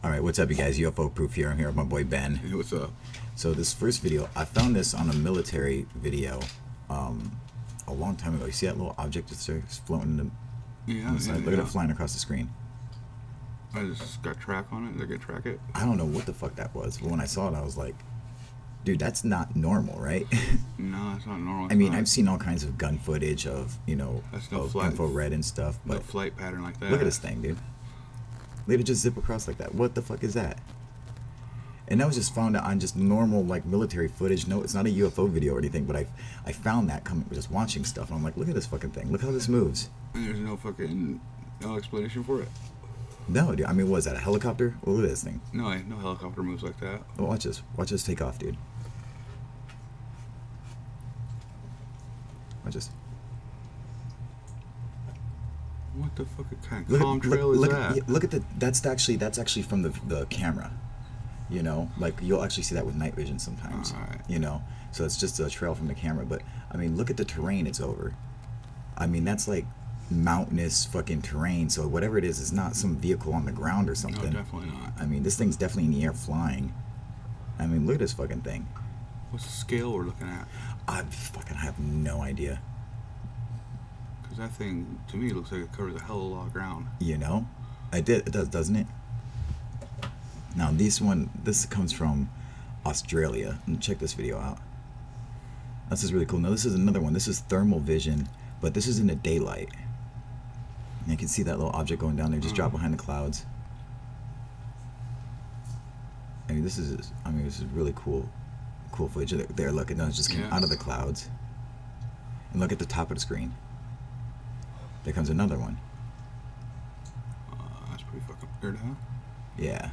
Alright, what's up you guys? UFO Proof here. I'm here with my boy Ben. Hey, what's up? So this first video, I found this on a military video a long time ago. You see that little object that's floating on the side? Look at it flying across the screen. I just got track on it. They're gonna track it. I don't know what the fuck that was, but when I saw it I was like, dude, that's not normal, right? No, it's not normal. I mean, I've seen all kinds of gun footage of, you know, of flight, infrared and stuff, but no flight pattern like that. Look at this thing, dude. Let it just zip across like that. What the fuck is that? And that was just found out on just normal like military footage. No, it's not a UFO video or anything, but I found that coming just watching stuff, and I'm like, look at this fucking thing. Look how this moves. And there's no explanation for it. No, dude. I mean, what is that? A helicopter? Well, look at this thing. No, no helicopter moves like that. Oh, watch this. Watch this take off, dude. Watch this. What the fuck kind of contrail is that? Look at the. That's actually from the camera. You know, like you'll actually see that with night vision sometimes. Right. You know, so it's just a trail from the camera. But I mean, look at the terrain it's over. I mean, that's like mountainous fucking terrain. So whatever it is not some vehicle on the ground or something. No, definitely not. I mean, this thing's definitely in the air flying. I mean, look at this fucking thing. What's the scale we're looking at? I fucking have no idea. Because that thing, to me, looks like it covers a hell of a lot of ground. You know? It does, doesn't it? Now, this comes from Australia. And check this video out. This is really cool. Now, this is another one. This is thermal vision, but this is in the daylight. And you can see that little object going down there, just drop behind the clouds. I mean, this is really cool footage. There, look, it just came out of the clouds. And look at the top of the screen. There comes another one. That's pretty fucking weird, huh? Yeah.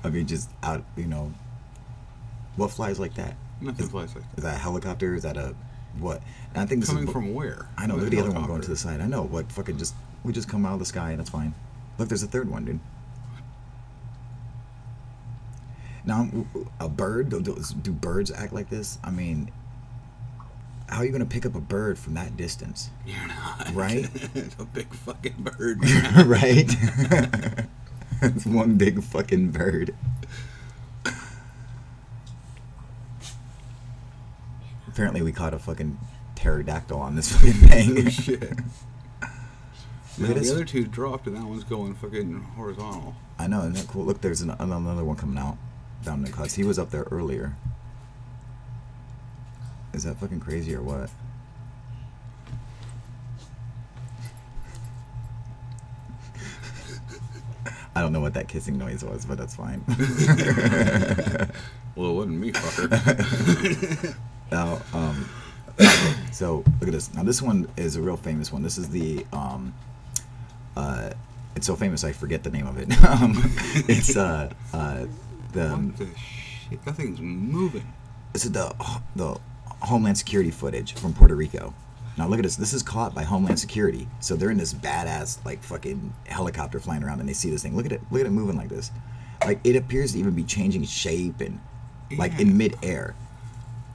I mean, just out, you know. What flies like that? Nothing flies like that. Is that a helicopter? Is that a what? And I think this coming is from where? I know. Look at the other one going to the side. I know. What fucking we just come out of the sky and that's fine. Look, there's a third one, dude. Now, a bird? Do birds act like this? I mean, how are you gonna pick up a bird from that distance? You're not. Right? It's a big fucking bird. Right? It's one big fucking bird. Apparently we caught a fucking pterodactyl on this fucking thing. Oh, shit. Now, the other two dropped and that one's going fucking horizontal. I know, isn't that cool? Look, there's another one coming out down in the clouds. He was up there earlier. Is that fucking crazy or what? I don't know what that kissing noise was, but that's fine. Well, it wasn't me, fucker. Now, so look at this. Now this one is a real famous one. This is the it's so famous I forget the name of it. It's what the shit? That thing's moving. This is the Homeland Security footage from Puerto Rico. Now look at this. This is caught by Homeland Security. So they're in this badass like fucking helicopter flying around, and they see this thing. Look at it. Look at it moving like this. Like it appears to even be changing shape and like in mid-air.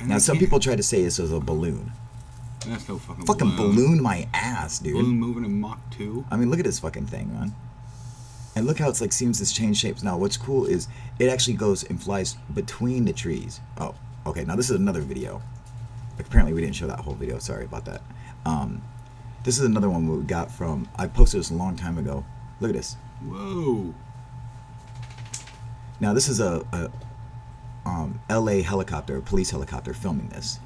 Now some people try to say this is a balloon. That's no fucking balloon my ass, dude. Balloon moving in Mach 2. I mean, look at this fucking thing, man. And look how it's like seems to change shapes. Now what's cool is it actually goes and flies between the trees. Oh, okay. Now this is another video. Apparently we didn't show that whole video. Sorry about that. This is another one we got from. I posted this a long time ago. Look at this. Whoa. Now this is a LA helicopter, police helicopter filming this.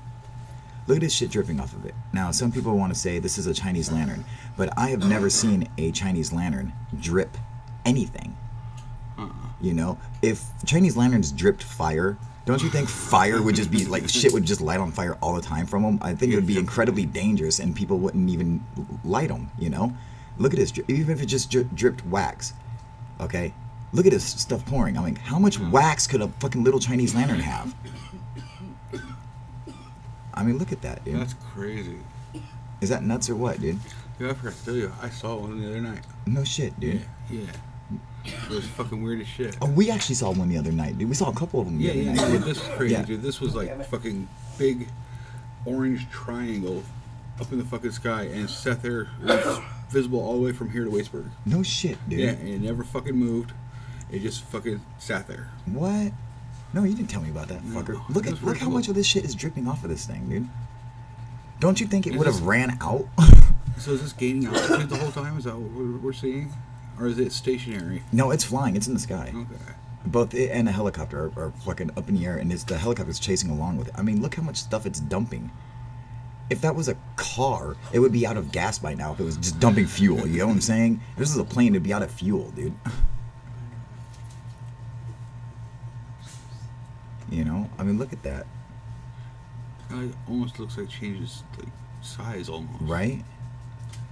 Look at this shit dripping off of it. Now some people want to say this is a Chinese lantern, but I have never seen a Chinese lantern drip anything. You know, if Chinese lanterns dripped fire, don't you think fire would just be like shit would just light on fire all the time from them? I think it would be incredibly dangerous and people wouldn't even light them, you know? Look at this, even if it just dripped wax, okay? Look at this stuff pouring. I mean, how much wax could a fucking little Chinese lantern have? I mean, look at that, dude. That's crazy. Is that nuts or what, dude? Yeah, I forgot to tell you, I saw one the other night. No shit, dude. Yeah. It was fucking weird as shit. Oh, we actually saw one the other night, dude. We saw a couple of them the other night. Yeah, this is crazy, dude. This was like fucking big orange triangle up in the fucking sky and sat there visible all the way from here to Waitsburg. No shit, dude. Yeah, and it never fucking moved. It just fucking sat there. What? No, you didn't tell me about that, fucker. No, Look how much of this shit is dripping off of this thing, dude. Don't you think it would have ran out? So is this gaining altitude the whole time? Is that what we're seeing? Or is it stationary? No, it's flying. It's in the sky. Okay. Both it and a helicopter are fucking up in the air, and the helicopter's chasing along with it. I mean, look how much stuff it's dumping. If that was a car, it would be out of gas by now if it was just dumping fuel. You know what I'm saying? If this is a plane, it'd be out of fuel, dude. You know? I mean, look at that. It almost looks like it changes like size almost. Right?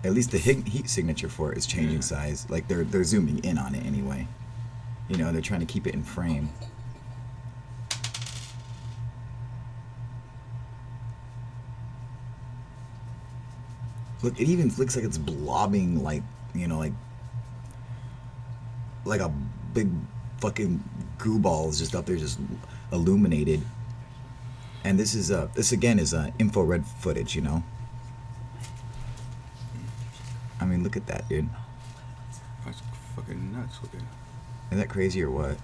At least the heat signature for it is changing size. Like they're zooming in on it anyway. You know, they're trying to keep it in frame. Look, it even looks like it's blobbing, like, you know, like a big fucking goo ball is just up there, just illuminated. And this again is infrared footage, you know. I mean, look at that, dude. That's fucking nuts looking. Is that crazy or what?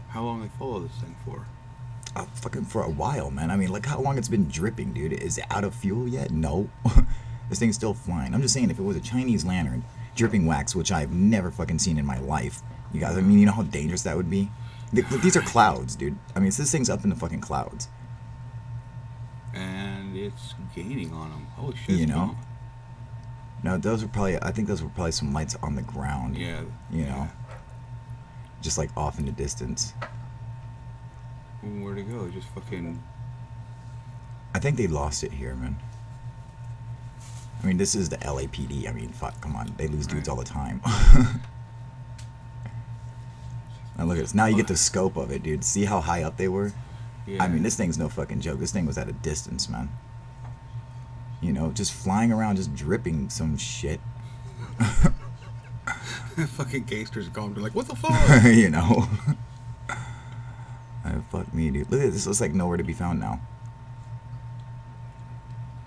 How long they follow this thing for? Fucking for a while, man. I mean, look how long it's been dripping, dude. Is it out of fuel yet? No. This thing's still flying. I'm just saying, if it was a Chinese lantern dripping wax, which I've never fucking seen in my life, you guys, I mean, you know how dangerous that would be? These are clouds, dude. I mean, this thing's up in the fucking clouds. And it's gaining on them. Holy shit. You know? No, those are probably, I think those were probably some lights on the ground. Yeah. You know? Just like off in the distance. Where'd it go? Just fucking... I think they lost it here, man. I mean, this is the LAPD. I mean, fuck, come on. They lose dudes all the time. Now look at this. Now you get the scope of it, dude. See how high up they were? Yeah. I mean, this thing's no fucking joke. This thing was at a distance, man. You know, just flying around, just dripping some shit. Fucking gangsters gone. They're like, what the fuck? You know? Fuck me, dude. Look at this. Looks like nowhere to be found now.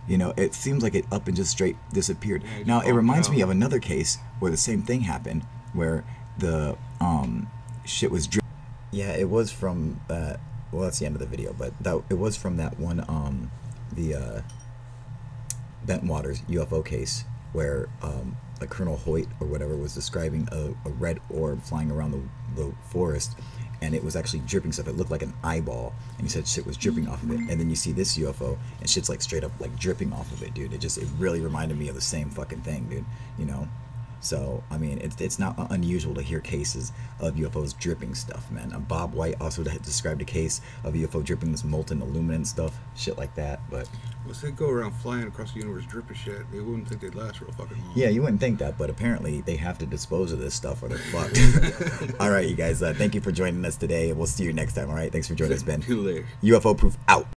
You know, it seems like it up and just straight disappeared. Yeah, now, it reminds me of another case where the same thing happened, where the shit was dripping. Yeah, it was from that. Well, that's the end of the video, but it was from that one, the Bentwaters UFO case where like Colonel Hoyt or whatever was describing a red orb flying around the forest, and it was actually dripping stuff. It looked like an eyeball, and he said shit was dripping off of it. And then you see this UFO, and shit's like straight up like dripping off of it, dude. It really reminded me of the same fucking thing, dude. You know. So, I mean, it's not unusual to hear cases of UFOs dripping stuff, man. Bob White also described a case of UFO dripping this molten aluminum stuff, shit like that, but... Well, if they go around flying across the universe dripping shit, they wouldn't think they'd last real fucking long. Yeah, you wouldn't think that, but apparently they have to dispose of this stuff or they're fucked. All right, you guys, thank you for joining us today. We'll see you next time, all right? Thanks for joining us, Ben. Too late. UFO Proof out.